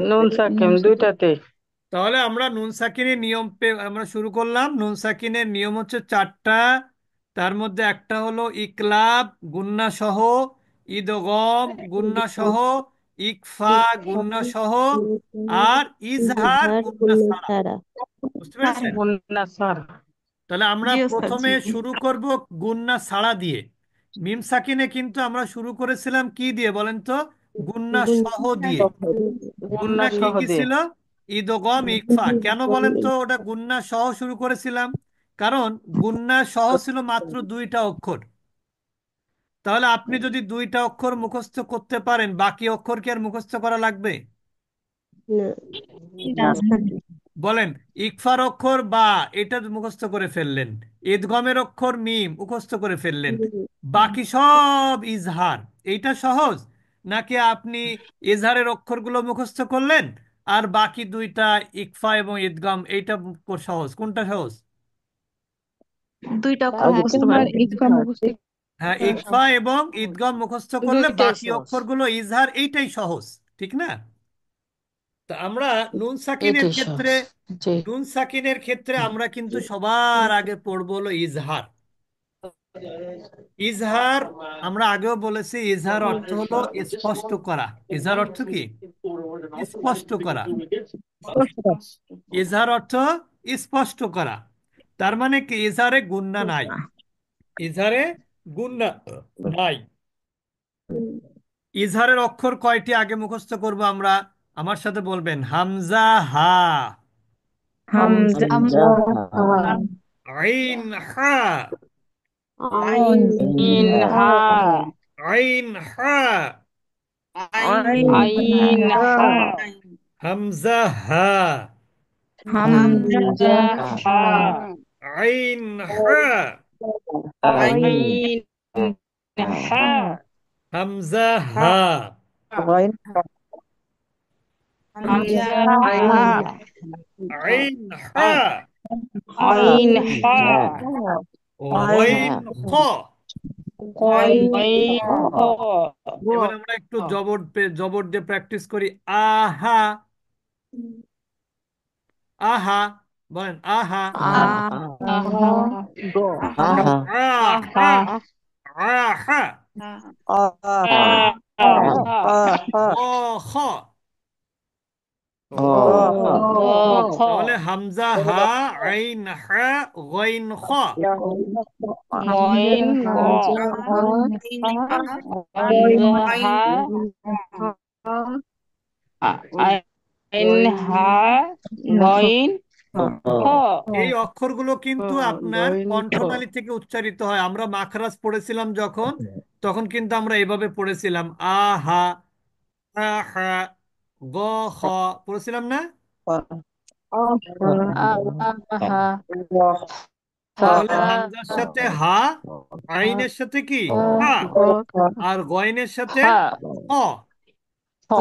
নুন সাকিন দুইটাতে। তাহলে আমরা নুন সাকিনের নিয়ম আমরা শুরু করলাম। নুন সাকিনের নিয়ম হচ্ছে চারটা। তার মধ্যে একটা হলো ইকলাব গুন্না সহ, ইদগম গুন্না সহ, ইকফা গুন্না সহ, আর ইজহার ইজহার গুন্না গুন্না ছাড়া। ছাড়া। বুঝতে পেরেছেন? গুন্না স্যার। তাহলে আমরা জি ওস্তাদ প্রথমে জি। শুরু করব গুন্না ছাড়া দিয়ে। মিম সাকিনে কিন্তু আমরা শুরু করেছিলাম কি দিয়ে বলেন তো? গুন্না সহ গুন্না দিয়ে। সহ। গুন্না গুন্না কি সহ কি দিয়ে। ছিল? ইদগম ইকফা। কেন বলেন তো ওটা গুন্না সহ শুরু করেছিলাম? কারণ গুন্না সহ ছিল মাত্র দুইটা অক্ষর। তাহলে আপনি যদি দুইটা অক্ষর মুখস্থ করতে পারেন, বাকি অক্ষর কি আর মুখস্থ করা লাগবে? না। না। বলেন। ইকফার অক্ষর বা, এটা মুখস্থ করে ফেললেন। ইদগমের অক্ষর মিম মুখস্থ করে ফেললেন। বাকি সব ইজহার। এইটা সহজ, নাকি আপনি ইজহারের অক্ষরগুলো মুখস্থ করলেন আর বাকি দুইটা ইকফা এবং ইদগম এইটা সহজ? কোনটা সহজ? দুইটা অক্ষর বাকি মুখস্থ করা। হ্যাঁ, ইকফা এবং ইদগম মুখস্থ করলে দুইটাই বাকি সহজ। অক্ষরগুলো ইজহার, এইটাই সহজ। ঠিক না? তা আমরা নুন সাকিনের এটাই ক্ষেত্রে, সহজ। জি। আমরা কিন্তু সবার আগে পড়বো হলো ইজহার। ইজহার, আমরা আগেও বলেছি, ইজহার অর্থ হলো স্পষ্ট করা। ইজহার অর্থ কি? স্পষ্ট করা। ইজহার অর্থ স্পষ্ট করা। তার মানে কি? ইজহারে গুন্না নাই। ইজহারে গুন্না নাই। ইজহারের অক্ষর কয়টি আগে মুখস্থ করব আমরা? আমার সাথে বলবেন, হামজা হা, হামজা হামজা আইন হা, আইন ইন হা। আইন হা, আইন আইন হা। হামজা হা, হামজা হামজা হা। আইন হা, আইন আইন হা। হামজা হা, হামজা হা। আইন আইন হা, আইন আইন হা। গইন খ। আইন আইন খ। এবার আমরা একটু জবর জবর দিয়ে প্র্যাকটিস করি। আহা, আহা, বলেন আহা। আহা। আহা। আহা, আহা। আহা। আহা। খ, খ। গ। গ খ। তাহলে হামজা হা, আইন হা, গইন খ। গইন গ। হামজা হা। আইন হা। গইন খ। এই অক্ষরগুলো কিন্তু আপনার কণ্ঠনালী থেকে উচ্চারিত হয়। আমরা মাখরাজ পড়েছিলাম যখন, তখন কিন্তু আমরা এভাবে পড়েছিলাম, আহা, আহা, গ, খ, পড়েছিলাম না? আহা। তাহলে হা। হামজার সাথে হা, আইনের সাথে কি? হা, আর গয়নের সাথে হা। খ। খ।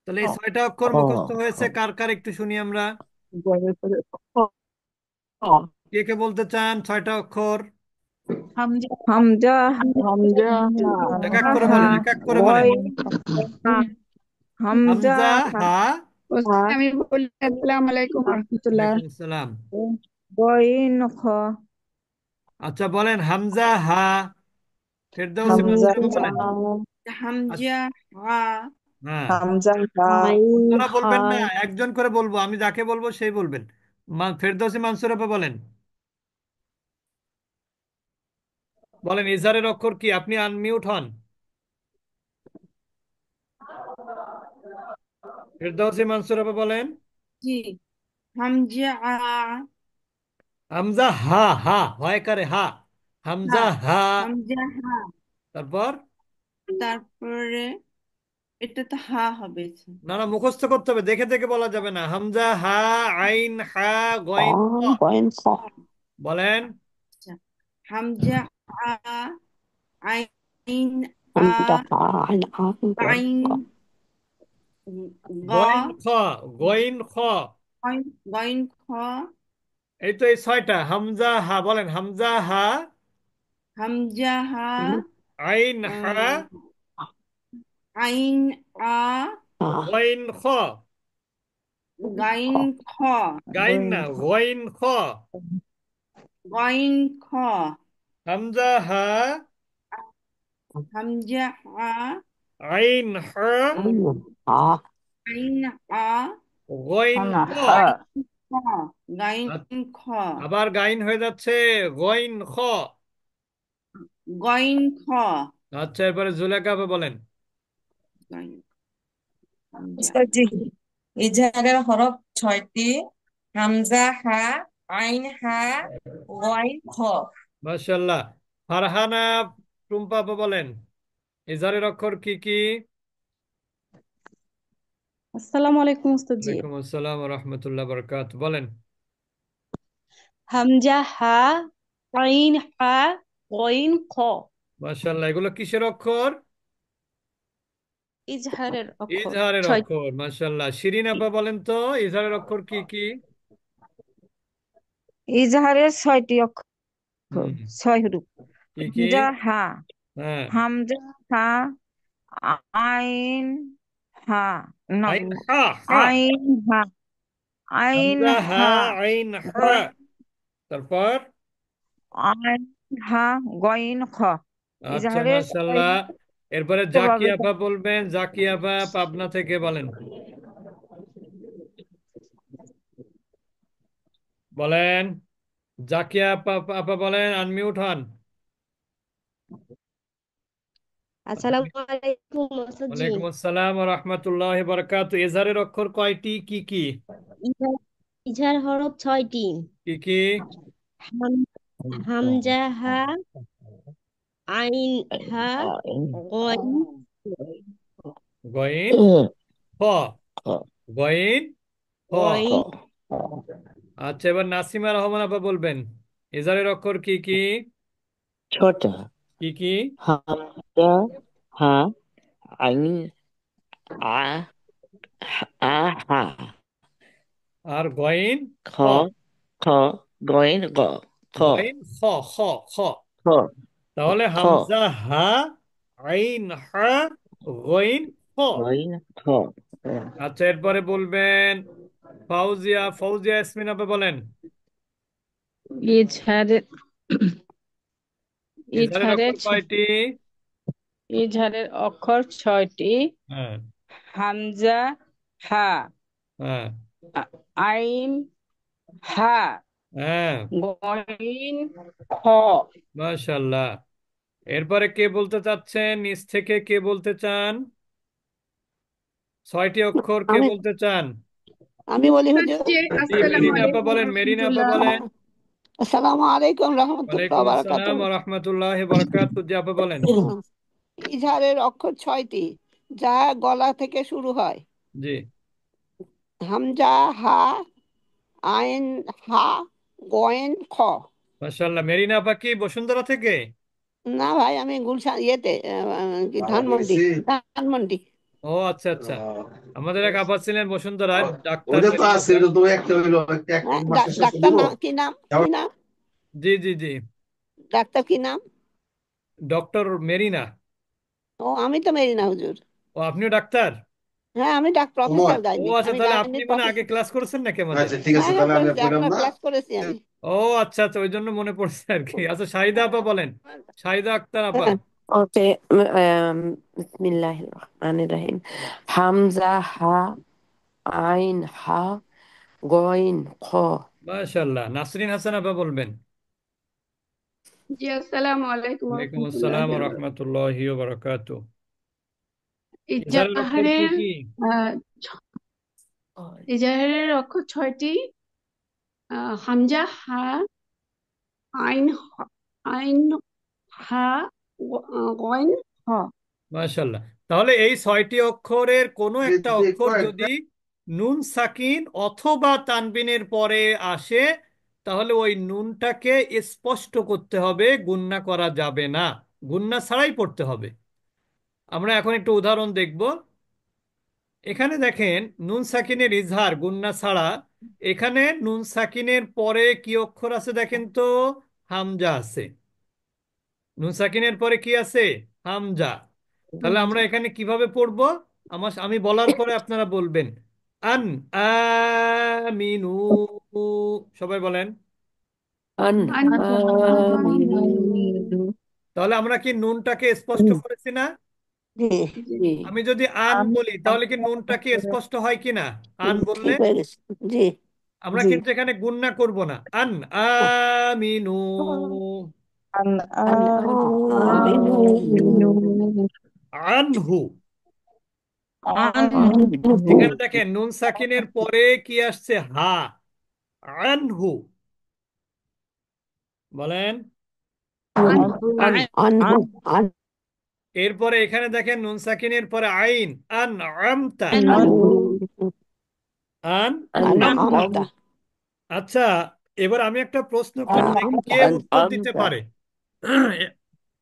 তাহলে এই ছয়টা অক্ষর মুখস্থ হয়েছে কার কার একটু শুনি আমরা। কে কে বলতে চান ছয়টা অক্ষর? হামজা হামজা এক এক করে হা বলেন, এক এক করে বলেন। গয় হামজা হামজা হা। ওস্তাদ, আমি বলি আসসালামু আলাইকুম রহমতুল্লাহ। ওয়ালাইকুম আসসালাম। গইন খ আচ্ছা বলেন হামজা হা। ফেরদৌসী হামজা মানসুরা বলেন। হামজা আচ্ছা, হা হ্যাঁ, আইন অন্যরা হা বলবেন না, একজন করে বলবো, আমি যাকে বলবো সেই বলবেন। ফেরদৌসী মানসুরা বলেন। বলেন ইজারের অক্ষর কি? আপনি আনমিউট হন। ফেরদৌসী মানসুরা বলেন। জি। হামজা হামজা হা, হা হয় করে হা। হা হামজা হা। হামজা হা, তারপর তারপরে এটা তো হা হবে। না না, মুখস্থ করতে হবে, দেখে দেখে বলা যাবে না। হামজা হা, আইন হা, গইন খ। বলেন। আচ্ছা, হামজা আ, আইন আ, আইন গ, গইন খ, গইন খ। গইন গইন খ, এই তো এই ছয়টা। হামজা হা, বলেন হামজা হা, হামজা হা, আইন হা, আহ, আইন আ, গইন খ, গাইন খ, গাইন গইন না, খ গইন খ, গাইন খ, হামজা হা, হামজা আ, আইন হা, আইন আ, গইন হানা খ। হা খ, গাইন আ- খ, আবার গাইন হয়ে যাচ্ছে, গইন খ। গইন খ, আচ্ছা, এরপরে জুলেখা আপা বলেন। গাইন, হামজা উস্তাদজি ইজহারের হরফ ছয়টি: হামজা হা, আইন হা, গইন খ। মাশাআল্লাহ। ফারহানা, টুম্পা আপা বলেন, ইজহারের অক্ষর কি কি? আসসালামু আলাইকুম উস্তাদজি। ওয়ালাইকুম আসসালাম ওয়া রাহমাতুল্লাহি ওয়া বারাকাতুহু। বলেন। হামজা হা, আইন হা, গইন খ। মাশাআল্লাহ, এগুলো কিসের অক্ষর? ইজহারের অক্ষর ইজহারের ছয়। অক্ষর। মাশাআল্লাহ। শিরিন আপা বলেন তো, ইজহারের অক্ষর কি কি? ইজহারের 6টি অক্ষর, হুম, 6 হরফ। কি কি? হামজা হা, হ্যাঁ, হামজা হা, আইন হা, না, আইন হা, হা। আইন হা, আইন হামজা হা, হা, আইন হা। গইন, তারপর? আইন হা, গইন খ। আচ্ছা, ইজহারের মাশাআল্লাহ। এরপরে জাকি ভাবে আপা বলবেন। জাকি আপা পাবনা থেকে বলেন। বলেন। জাকিয়া আপা, আপা বলেন, আনমিউট হন। আসসালামু আলাইকুম ওস্তাদজি। ওয়ালাইকুম আসসালাম ওয়া রাহমাতুল্লাহি ওয়া বারাকাতুহু। ইজহারের অক্ষর কয়টি, কি কি? ইজার ইজার হরফ ছয়টি: কি কি? হাম- হামজা হা, আইন হা, গইন গইন খ, গইন খ। গইন আচ্ছা, এবার নাসিমা রহমান আপা বলবেন, ইজহারের অক্ষর কি কি? छोटा কি কি? हमजा हाँ आइन आ आ हा আর গইন ख খ। ख गोइन ग ख গইন খ, খ, খ। ख তাহলে ख হামজা হা, আইন হা, গইন খ। गोइन ख আচ্ছা, এরপরে বলবেন ফাউজিয়া। ফাউজিয়া ইয়াসমিন আপা বলেন, ইজহারের ইজহারের ইজহারের অক্ষর কয়টি? ইজহারের অক্ষর 6টি: হ্যাঁ, হামজা হা, হ্যাঁ, আইন হা, হ্যাঁ। গইন খ। মাশাআল্লাহ। এরপরে কে বলতে চাচ্ছেন? নিচ থেকে কে বলতে চান? 6টি অক্ষর কে আমি বলতে চান? আমি বলি হুজুর। উস্তাদজি, জি, আসসালামু মেরিনা আপা আলাইকুম বলেন। মেরিনা আপা রহমতুল্লাহ। বলেন। আসসালামু আলাইকুম রহমতুল্লাহ ওয়ালাইকুম আসসালাম বারাকাতুহু। ওয়া রাহমাতুল্লাহি ওয়া বারাকাতুহু। জি আপা বলেন। ইজহারের অক্ষর 6টি, যা গলা থেকে শুরু হয়: জি, হামজা হা, আইন হা, গয়েন খ। মাশাআল্লাহ। মেরিনা আপা কি বসুন্ধরা থেকে? না ভাই, আমি গুলশান ইয়েতে কি ধানমন্ডি, ধানমন্ডি। ও আচ্ছা, আচ্ছা। আমাদের এক আপা ছিলেন বসুন্ধরায়, ডাক্তার ওইটা তো মেরিনা আছে, আপা। ওইটা তো একটা হইলো, একটা এক হ্যাঁ, মাসের শেষে ডাক্তার দিব। নাম কি, নাম কি নাম? জি, জি, জি। ডাক্তার কি নাম? ডক্টর মেরিনা। ও, আমি তো মেরি না হুজুর। ও, আপনিও ডাক্তার? হ্যাঁ, আমি সময়। প্রফেসর ও গাইনি, আচ্ছা, আমি তাহলে আপনি গাইনির মানে আগে প্রফেসর। ক্লাস করেছেন নাকি আমাদের? আচ্ছা, ঠিক হ্যাঁ আছে, হ্যাঁ, তাহলে আমি আর করেছি, কইলাম আপনার না। ক্লাস করেছি আমি। ও আচ্ছা, আচ্ছা, ওই জন্য মনে পড়ছে আর কি। আচ্ছা, শাহিদা আপা বলেন। শাহিদা আক্তার আপা। হ্যাঁ, ওকে। বিসমিল্লাহির রহমানির রহিম। হামজা হা, আইন হা, গইন খ। মাশাআল্লাহ। নাসরিন হাসান আপা বলবেন। জি, আসসালামু আলাইকুম ওয়ালাইকুম রহমতুল্লাহ। আসসালাম ওয়া রাহমাতুল্লাহি ওয়া বারাকাতুহু। ইজহারের অক্ষর কি ইজাহারের কি? আহ, ইজাহারের অক্ষর 6টি: হামজা হা, আইন আইন হা, গইন হ। মাশাআল্লাহ। তাহলে এই 6টি অক্ষরের কোনো একটা যে অক্ষর কয়েকটা যদি নুন সাকিন অথবা তানবিনের পরে আসে, তাহলে ওই নুনটাকে স্পষ্ট করতে হবে, গুণনা করা যাবে না। গুণনা ছাড়াই পড়তে হবে। আমরা এখন একটু উদাহরণ দেখব। এখানে দেখেন, নুন সাকিনের ইজহার গুণনা ছাড়া। এখানে নুন সাকিনের পরে কি অক্ষর আছে দেখেন তো? হামজা আছে। নুন সাকিনের পরে কি আছে? হামজা। তাহলে আমরা হামজা এখানে কিভাবে পড়ব? আমি বলার পরে আপনারা বলবেন আন আমিনু, সবাই বলেন। আন আনহামিনু তাহলে আমরা কি নুনটাকে স্পষ্ট করেছি না? জি, জি আমি যদি আন বলি তাহলে কি নুনটা কি স্পষ্ট হয় কিনা? আন বললে ঠিক হয়ে গেছে। জি, আমরা জি কিন্তু এখানে গুণনা করব না। আন আমিনু, আন আমিনু, আমিনু আনহু। আনহু এখানে দেখেন নুন সাকিনের পরে কি আসছে? হা। আনহু বলেন। আনহু আন আনহু, এরপরে এখানে দেখেন নুন সাকিনের পরে আইন। আন আমতা। আনহু, আন আন আনআমতা, আচ্ছা, এবার আমি একটা প্রশ্ন করছি, আনআমতা, কে আন উত্তর দিতে আমতা পারে?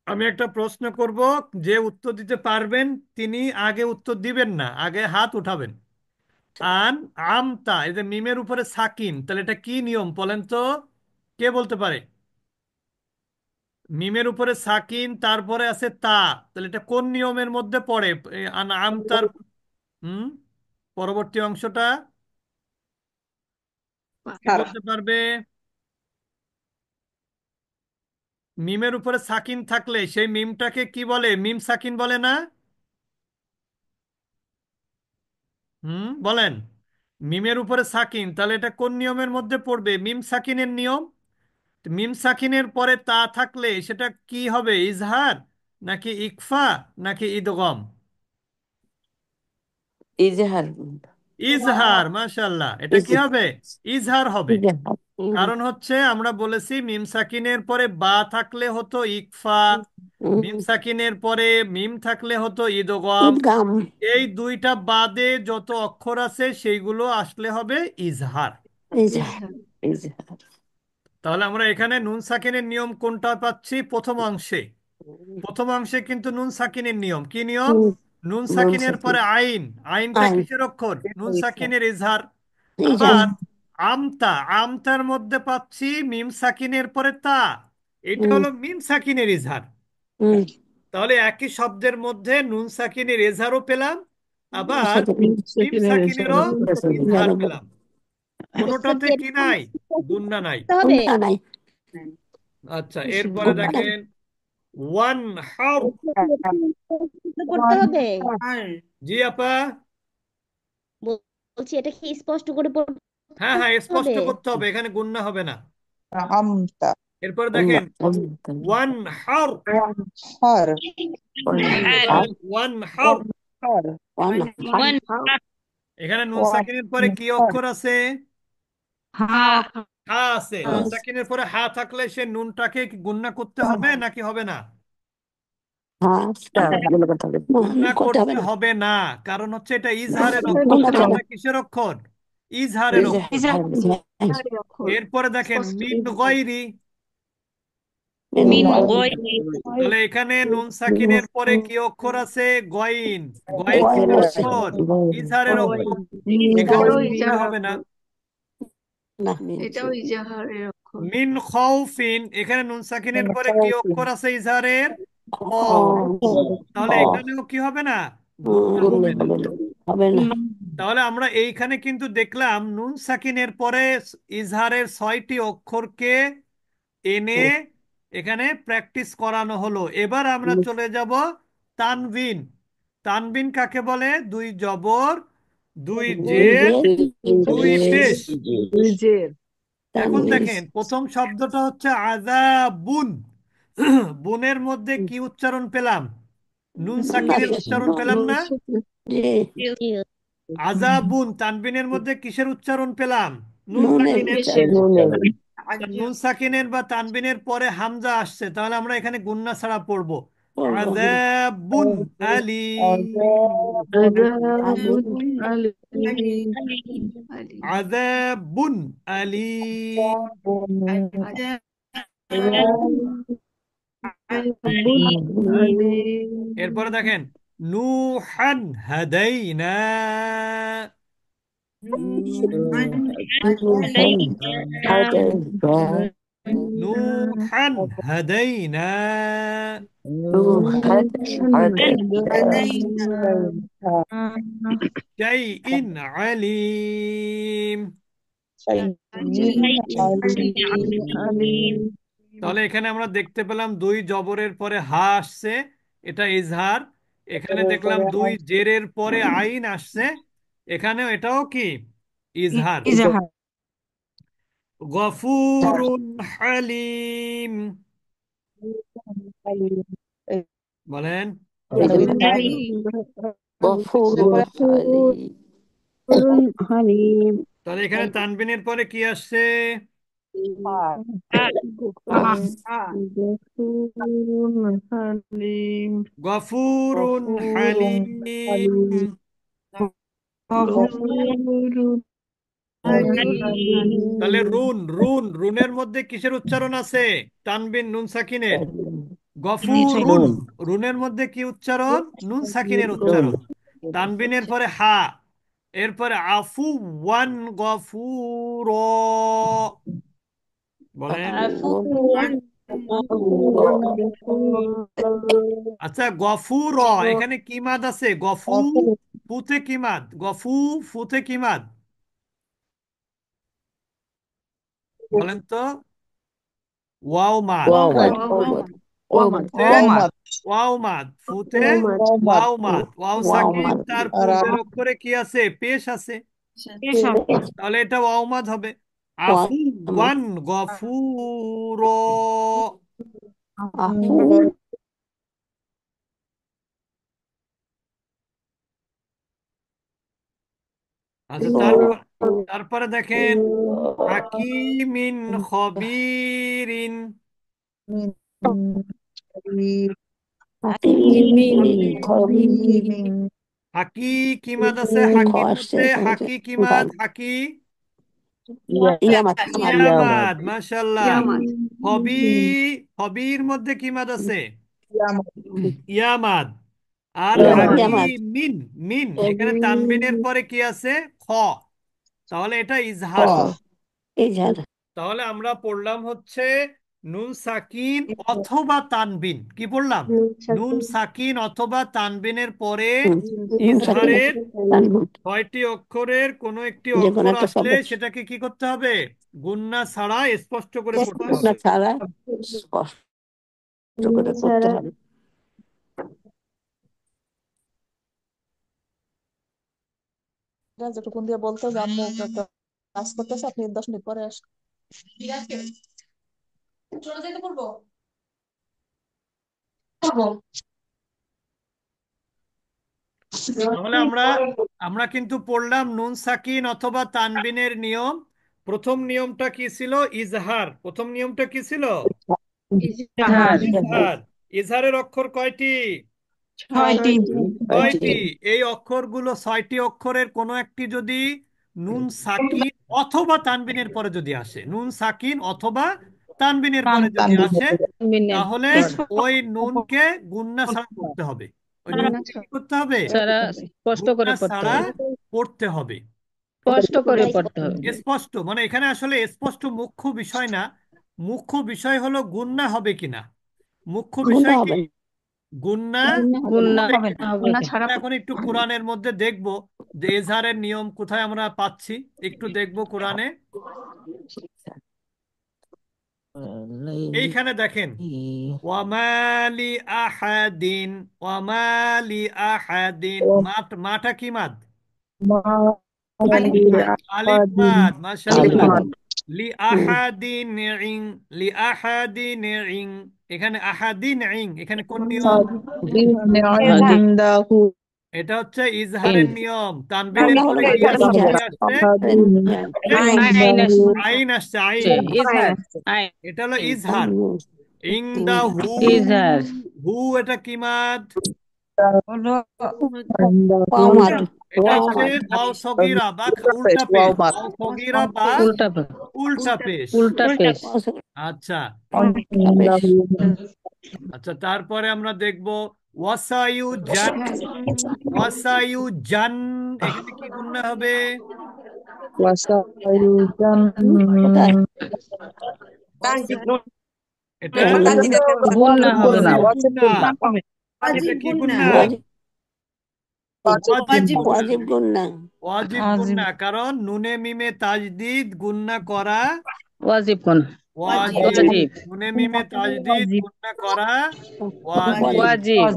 আমি একটা প্রশ্ন করব, যে উত্তর দিতে পারবেন তিনি আগে উত্তর দিবেন না, আগে হাত উঠাবেন। আন আমতা, এই যে মিমের উপরে সাকিন, তাহলে এটা কি নিয়ম বলেন তো? কে বলতে পারে? মিমের উপরে সাকিন, তারপরে আছে তা, তাহলে এটা কোন নিয়মের মধ্যে পড়ে? আন আমতার হুম পরবর্তী অংশটা কে বলতে পারবে? মিমের উপরে সাকিন থাকলে সেই মিমটাকে কি বলে? মিম সাকিন বলে না? বলেন। মিমের উপরে সাকিন, তাহলে এটা কোন নিয়মের মধ্যে পড়বে? মিম সাকিনের নিয়ম। তো মিম সাকিনের পরে তা থাকলে সেটা কি হবে? ইজহার নাকি ইকফা নাকি ইদগম? ইজহার ইজহার, মাশাআল্লাহ। এটা কি হবে? ইজহার হবে। ইজহার কারণ হচ্ছে আমরা বলেছি মিম সাকিনের পরে বা থাকলে হতো ইকফা, মিম সাকিনের পরে মিম থাকলে হতো ইদগম। ঈদগাম, এই দুইটা বাদে যত অক্ষর আছে সেইগুলো আসলে হবে ইজহার। ইজহার, ইজহার ইজহার তাহলে আমরা এখানে নুন সাকিনের নিয়ম কোনটা পাচ্ছি? প্রথম অংশে। প্রথম অংশে কিন্তু নুন সাকিনের নিয়ম কি নিয়ম? নুন নুন সাকিনের সাকিন পরে আইন। আইনটা আইন, কিসের অক্ষর? নুন সাকিনের ইজহার। ইজহার, আবার আমতা, আমতার মধ্যে পাচ্ছি মিম সাকিনের পরে তা, এটা হুম, হলো মিম সাকিনের ইজহার। হুম, তাহলে একই শব্দের মধ্যে নুন সাকিনের ইজহারও পেলাম, আবার সাথে মিম সেকেন্ডের সাকিনেরও ইজহার ইজহারও পেলাম। আচ্ছা কোনোটাতে কি কি এটা নাই? গুণনা নাই। করতে হবে? কোনটা নাই, আচ্ছা, এরপরে কোনটা নাই, দেখেন ওয়ান হার। করতে হবে। জি আপা। বলছি এটা কি স্পষ্ট করে পড়তে হ্যাঁ হ্যাঁ, স্পষ্ট হবে? করতে হবে, এখানে গুণনা হবে না। আমতা এরপরে দেখেন ওয়ান হার। হর বলেন ওয়ান হার। হর ওয়ান, এখানে নুন সাকিনের পরে কি অক্ষর আছে? হা হা আছে। নুন সাকিনের পরে হা থাকলে সে নুনটাকে কি গুণনা করতে হবে নাকি হবে না? হ্যাঁ, গুলো করতে হবে গুণনা করতে হবে করতে না, হবে না, কারণ হচ্ছে এটা ইজহারের অক্ষর। গুণা চলে, এটা কিসের অক্ষর? ইজহারের অক্ষর। ইজহারের অক্ষর এরপরে দেখেন স্পষ্ট মিন গয়রি। মিন তাহলে এখানে নুন সাকিনের পরে কি অক্ষর আছে? গয়ন। গয়ন গয়ের কিসের আছে, অক্ষর? ইজহারের অক্ষর। এখানে এটাও গুণনা ইজাহার হবে না। না, এটাও ইজাহারের অক্ষর মিন খাউফিন, এখানে নুন সাকিনের পরে কি অক্ষর আছে ইজহারের? খ। তাহলে এখানেও কি হবে না? গুণনা গুণা হবে না। হবে না, হবে না, তাহলে আমরা এইখানে কিন্তু দেখলাম নুন সাকিনের পরে ইজহারের 6টি অক্ষরকে এনে এখানে প্র্যাকটিস করানো হলো। এবার আমরা চলে যাব তানবিন। তানবিন কাকে বলে? দুই জবর, দুই জের, দুই পেশ। নিজের এখন তানবির, দেখেন প্রথম শব্দটা হচ্ছে আযাবুন। বুনের মধ্যে কি উচ্চারণ পেলাম? নুন না সাকিনের শেষ, উচ্চারণ পেলাম না? জি, আযাবুন। তানবিনের মধ্যে কিসের উচ্চারণ পেলাম? নুন নুনের সাকিনের। উচ্চারণ, নুন সাকিনের বা তানবিনের পরে হামজা আসছে, তাহলে আমরা এখানে গুন্না ছাড়া পড়বো বলবো, আযাবুন আলীম। আযাবুন আলীম আলীম আযাবুন আলীম। আযাবুন আলীম এরপরে দেখেন নূহান হাদাইনা। নুহান হাদাইনা নূহান হাদাইনা نوحا هدينا শাইইন আলিম। তাহলে এখানে আমরা দেখতে পেলাম দুই জবরের পরে হা আসছে, এটা ইজহার। এখানে দেখলাম দুই জেরের পরে আইন আসছে, এখানেও এটাও কি ইজহার। গফুরুন হালিম বলেন। غفور حليم তাহলে এখানে তানবিনের পরে কি আসছে? গফুরুন হালিম। তাহলে রুনের মধ্যে কিসের উচ্চারণ আছে? তানবিন নুন সাকিনের। গফুরুন রুনের মধ্যে কি উচ্চারণ? নুন সাকিনের উচ্চারণ। তানবিনের পরে হা, এরপরে আফু ওয়ান গফুর বলেন। আচ্ছা গফুর, এখানে কি মাদ আছে? গফু ফুতে কি মাদ? গফু ফুতে কি মাদ বলেন তো? ওয়াও মাদ। ওয়াও মাদ ফুতে ওয়াও মাদ। ওয়াও সাকিন, তার পূর্বের অক্ষরে কি আছে? পেশ আছে, তাহলে এটা ওয়াও মাদ হবে। আফু ওয়ান গফুর। আচ্ছা তারপরে দেখেন হাকিমিন খবিরিন। হাকি কি মাদ আছে? হাকি ফুতে হাকি কি মাদ? হাকি ইয়ামাদ। মাশাআল্লাহ। হবির মধ্যে কি মাদ আছে? ইয়ামাদ। আর হাকিমিন মিন, এখানে তানবিনের পরে কি আছে? খ, তাহলে এটা ইজহার। তাহলে আমরা পড়লাম হচ্ছে নুন সাকিন অথবা তানবিন। কি পড়লাম? নুন সাকিন অথবা তানবিনের পরে ইজহারের 6টি অক্ষরের কোনো একটি অক্ষর আসলে সেটাকে কি করতে হবে? গুন্না ছাড়া স্পষ্ট করে পড়তে হবে। যতক্ষণ দিয়ে বলতে হবে আম্মু একটা কাজ করতেছে, আপনি 10 মিনিট পরে আসেন। ঠিক আছে, চলে যেতে বলবো। তাহলে আমরা কিন্তু পড়লাম নুন সাকিন অথবা তানবিনের নিয়ম। প্রথম নিয়মটা কি ছিল? ইজহার। প্রথম নিয়মটা কি ছিল? ইজহার। ইজহারের অক্ষর কয়টি? 6টি। এই অক্ষরগুলো 6টি অক্ষরের কোনো একটি যদি নুন সাকিন অথবা তানবিনের পরে যদি আসে, নুন সাকিন অথবা তানবিনের পরে যদি আসে, তাহলে ওই নুনকে গুন্না ছাড়া পড়তে হবে। ওই নুনকে কি করতে হবে? স্পষ্ট করে গুন্না পড়তে ছাড়া হবে, পড়তে হবে। স্পষ্ট করে পড়তে হবে। স্পষ্ট মানে এখানে আসলে স্পষ্ট মুখ্য বিষয় না, মুখ্য বিষয় হলো গুন্না হবে কিনা। মুখ্য বিষয় কি? গুন্না হবে কিনা। আমরা এখন একটু কোরআনের মধ্যে দেখব যে এজাহারের নিয়ম কোথায় আমরা পাচ্ছি, একটু দেখব কোরআনে। এইখানে দেখেন ওয়ামালি আহাদিন, ওয়ামালি আহাদিন, মাটা কি মাদ? আলিফ মাদ। মাশাআল্লাহ। লি আহাদিন ইন, লি আহাদিন ইন, এখানে আহাদিন ইন, এখানে কোন নিয়ম? এটা হচ্ছে ইজহারের নিয়ম। তানবিনের পরে কি আসছে? আইন আসছে, আইন। এটা হলো ইজহার। ইনদাহু, হু এটা কি মাদ? এটা হচ্ছে ওয়াও সগীরা বা উল্টা পেশ। ওয়াও সগীরা বা উল্টা পেশ। আচ্ছা আচ্ছা, তারপরে আমরা দেখব ওয়াসায়ু জান, ওয়াসায়ু জান, এখানে কি গুণনা হবে? তানজিদ এটা তানজিদ গুন্না হবে না গুন্না। এটা কি গুন্না? ওয়াজিব গুন্না। ওয়াজিব গুন্না ওয়াজিব গুন্না, কারণ নুনে মিমে তাজদিদ গুন্না করা ওয়াজিব কোন ওয়াজিব। ওয়াজিব নুনে মিমে তাজদিদ গুন্না করা ওয়াজিব। ওয়াজিব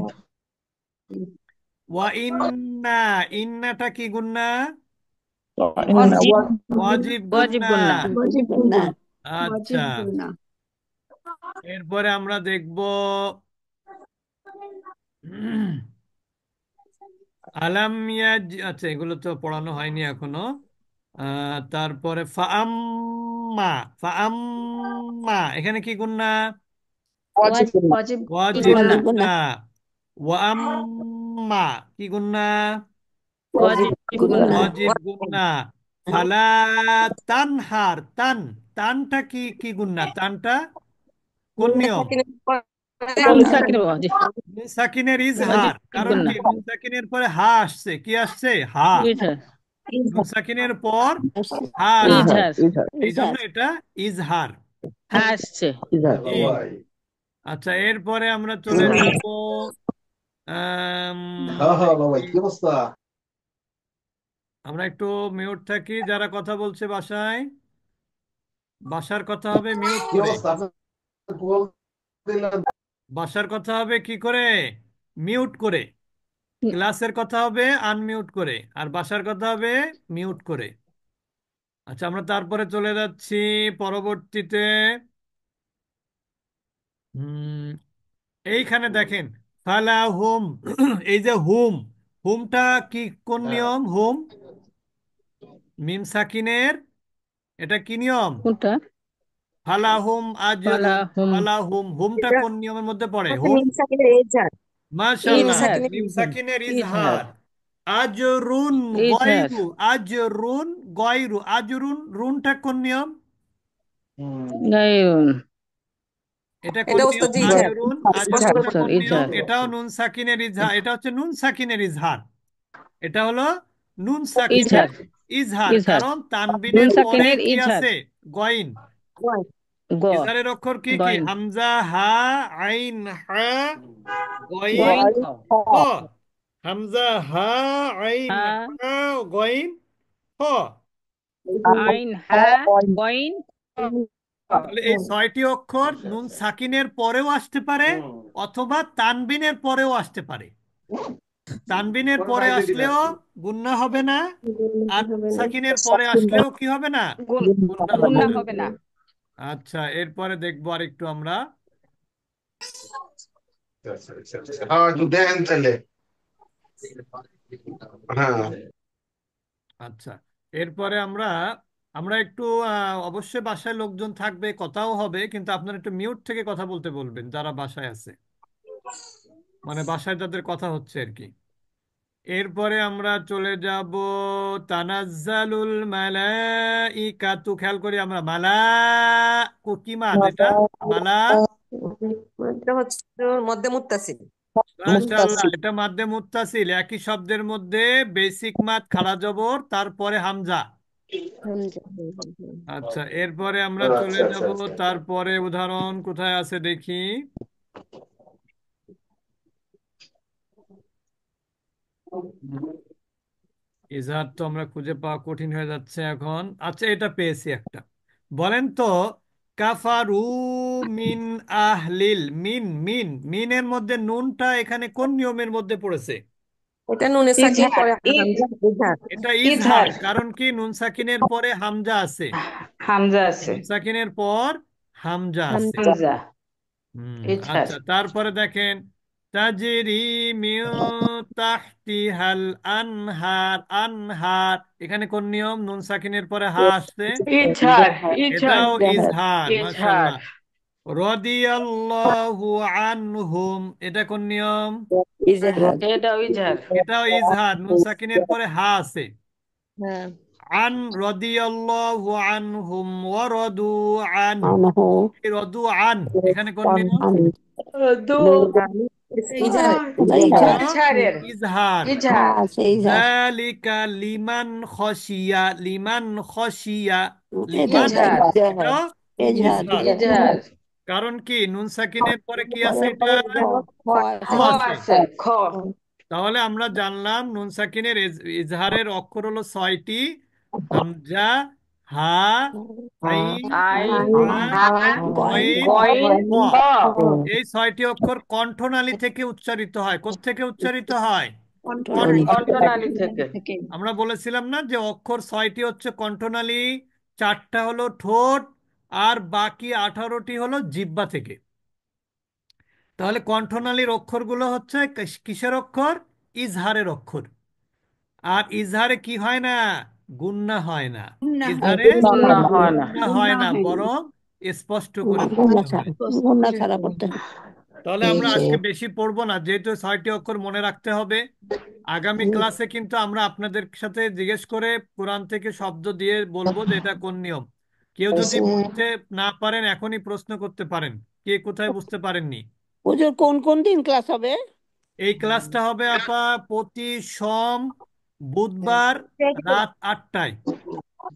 ওয়া ইন্না, ইন্নাটা কি গুন্না? ওয়াজিব ওয়াজিব ওয়াজিব গুন্না। গুন্না ওয়াজিব গুন্না আচ্ছা, এরপরে আমরা দেখব আলাম আচ্ছা, এগুলো তো পড়ানো হয়নি এখনো। তারপরে ফাআম্মা, ফাআম্মা এখানে কি গুন্না? ওয়াজিব ওয়াজিব গুন্না গুন্না। ওয়াম্মা কি গুন্না? ওয়াজিব গুন্না ওয়াজিব গুন্না। ফালা তানহার, তান, তানটা কি কি গুন্না? তানটা কোন নিয়ম? নুন সাকিন জি নুন সাকিনের ইজহার, ওয়াজিব কারণ গুন্না কি নুন সাকিনের পরে হা আসছে, কি আসছে? হা। ইজহার নুন সাকিনের পর হা আসছে, ইজহার এই জন্য এটা ইজহার। হ্যাঁ আসছে জি। আচ্ছা, এরপরে আমরা চলে যাব দেখি। আমরা একটু মিউট থাকি, যারা কথা বলছে বাসায়, বাসার কথা হবে মিউট করে, বাসার কথা হবে কি করে? মিউট করে। ক্লাসের কথা হবে আনমিউট করে, আর বাসার কথা হবে মিউট করে। আচ্ছা, আমরা তারপরে চলে যাচ্ছি পরবর্তীতে। হুম, এইখানে দেখেন ফালা হুম, এই যে হুম, হুমটা কি কোন নিয়ম? হুম মিম সাকিনের, এটা কি নিয়ম? কোনটা ফালাহুম আজরুন। ফালাহুম ফালাহুম, হুমটা কোন নিয়মের মধ্যে পড়ে? হুম, মাশাআল্লাহ, ইজহার মিম সাকিনের ইজহার ইজহার। আজরুন ইজহার গয়রু, আজরুন গয়রু, আজরুন, রুনটা কোন নিয়ম? গায়রুন এটা কোন নিয়ম? আজরুন, আজরুনটা ইজহার কোন নিয়ম? ইজহার এটাও নুন সাকিনের ইজহার, এটা হচ্ছে নুন সাকিনের ইজহার। এটা হলো নুন সাকিনের ইজহার ইজহার, ইজহার কারণ নুন তানবিনের পরে সাকিনের কি ইজহার আছে? গইন। গ ইজহারের অক্ষর কি কি? গইন হামজা, হা, আইন, হা, গইন, গইন হ। হামজা, হা, আইন, হা হা, গইন, হ। আইন হা গইন তাহলে এই 6টি অক্ষর নুন সাকিনের পরেও আসতে পারে, অথবা তানবিনের পরেও আসতে পারে। তানবিনের পরে আসলেও গুন্না হবে না, আর নুন সাকিনের পরে আসলেও কি হবে না? গুন্না হবে গুন্না না। হবে না আচ্ছা, এরপরে দেখবো আরেকটু আমরা। আচ্ছা, এরপরে আমরা আমরা একটু অবশ্যই বাসায় লোকজন থাকবে, কথাও হবে, কিন্তু আপনারা একটু মিউট থেকে কথা বলতে বলবেন যারা বাসায় আছে, মানে বাসায় যাদের কথা হচ্ছে আর কি। এরপরে আমরা চলে যাব তানাজ্জালুল মালাইকাতু। খেয়াল করি আমরা, মালা কি মাদ এটা? মালা, মধ্যে মুত্তাসিল মাশাআল্লাহ, এটা মাদ্দে মুত্তাসিল। একই শব্দের মধ্যে বেসিক মাদ খাড়া জবর, তারপরে হামজা। আচ্ছা, এরপরে আমরা চলে যাব, তারপরে উদাহরণ কোথায় আছে দেখি। ইজহার তো আমরা খুঁজে পাওয়া কঠিন হয়ে যাচ্ছে এখন। আচ্ছা, এটা পেয়েছি একটা, বলেন তো। কাফারু মিন আহলিল, মিন, মিন, মিনের মধ্যে নুনটা এখানে কোন নিয়মের মধ্যে পড়েছে? এটা নুনে সাকিন ইজহার পরে ইজহার এটা ইজহার, ইজহার কারণ কি নুন সাকিনের পরে হামজা আছে। হামজা আছে নুন সাকিনের পর হামজা আছে। হামজা ইজহার আচ্ছা, তারপরে দেখেন তাজরি মিন তাহতিহাল আনহার, আনহার এখানে কোন নিয়ম? নুন সাকিনের পরে হা আসছে, ইজহার ইজহার এটাও ইজহার। ইজহার মাশাআল্লাহ। রাদিয়াল্লাহু আনহুম, এটা কোন নিয়ম? ইজহার এটাও ইজহার এটাও ইজহার, নুন সাকিনের পরে হা আছে। হ্যাঁ আন, রাদিয়াল্লাহু আনহুম ওয়া রাদু আন, আনহু এই রাদু আন এখানে কোন নিয়ম? দু ইজহার এটাও ইজহারের ইজহার। ইজহার আছে ইজহার যালিকা লিমান খসিয়া, লিমান খসিয়া, এটা লিমান, ইজহার এটাও এজহার ইজহার। ইজহার। কারণ কি নুন সাকিনের পরে কি আছে? পরে এটা খ খ খ আছে। আছে। আছে, খ। তাহলে আমরা জানলাম নুন সাকিনের ইজহারের অক্ষর হলো 6টি: হামজা, হা, আইন, আইন, হা, হা, গইন, গইন, খ। খ। এই 6টি অক্ষর কণ্ঠনালী থেকে উচ্চারিত হয়। কোত্থেকে উচ্চারিত হয়? কণ্ঠনালী কণ্ঠনালী থেকে। আমরা বলেছিলাম না যে অক্ষর 6টি হচ্ছে কণ্ঠনালী, 4টা হলো ঠোঁট, আর বাকি 18টি হলো জিহ্বা থেকে। তাহলে কণ্ঠনালীর অক্ষরগুলো হচ্ছে কিসের অক্ষর? ইজহারের অক্ষর। আর ইজহারে কি হয় না? গুন্না হয় না। ইজহারে গুণনা হয় না। গুন্না হয় না, বরং স্পষ্ট করে গুণা পড়তে ছাড়া হয়। গুণা ছাড়া পড়তে হয়। তাহলে আমরা আজকে বেশি পড়বো না, যেহেতু 6টি অক্ষর মনে রাখতে হবে। আগামী ক্লাসে কিন্তু আমরা আপনাদের সাথে জিজ্ঞেস করে কোরআন থেকে শব্দ দিয়ে বলবো যে এটা কোন নিয়ম। কেউ যদি বুঝতে না পারেন এখনই প্রশ্ন করতে পারেন, কে কোথায় বুঝতে পারেননি। হুজুর কোন কোন দিন ক্লাস হবে? এই ক্লাসটা হবে আপা প্রতি বুধবার রাত 8টায়।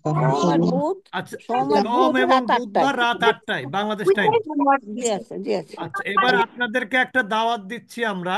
সোম আর বুধ, আচ্ছা, সোম আর সোম বুধ এবং রাত 8টায়। বুধবার রাত 8টায় বাংলাদেশ টাইম। জি আছে, জি আছে। আচ্ছা, এবার আপনাদেরকে একটা দাওয়াত দিচ্ছি আমরা।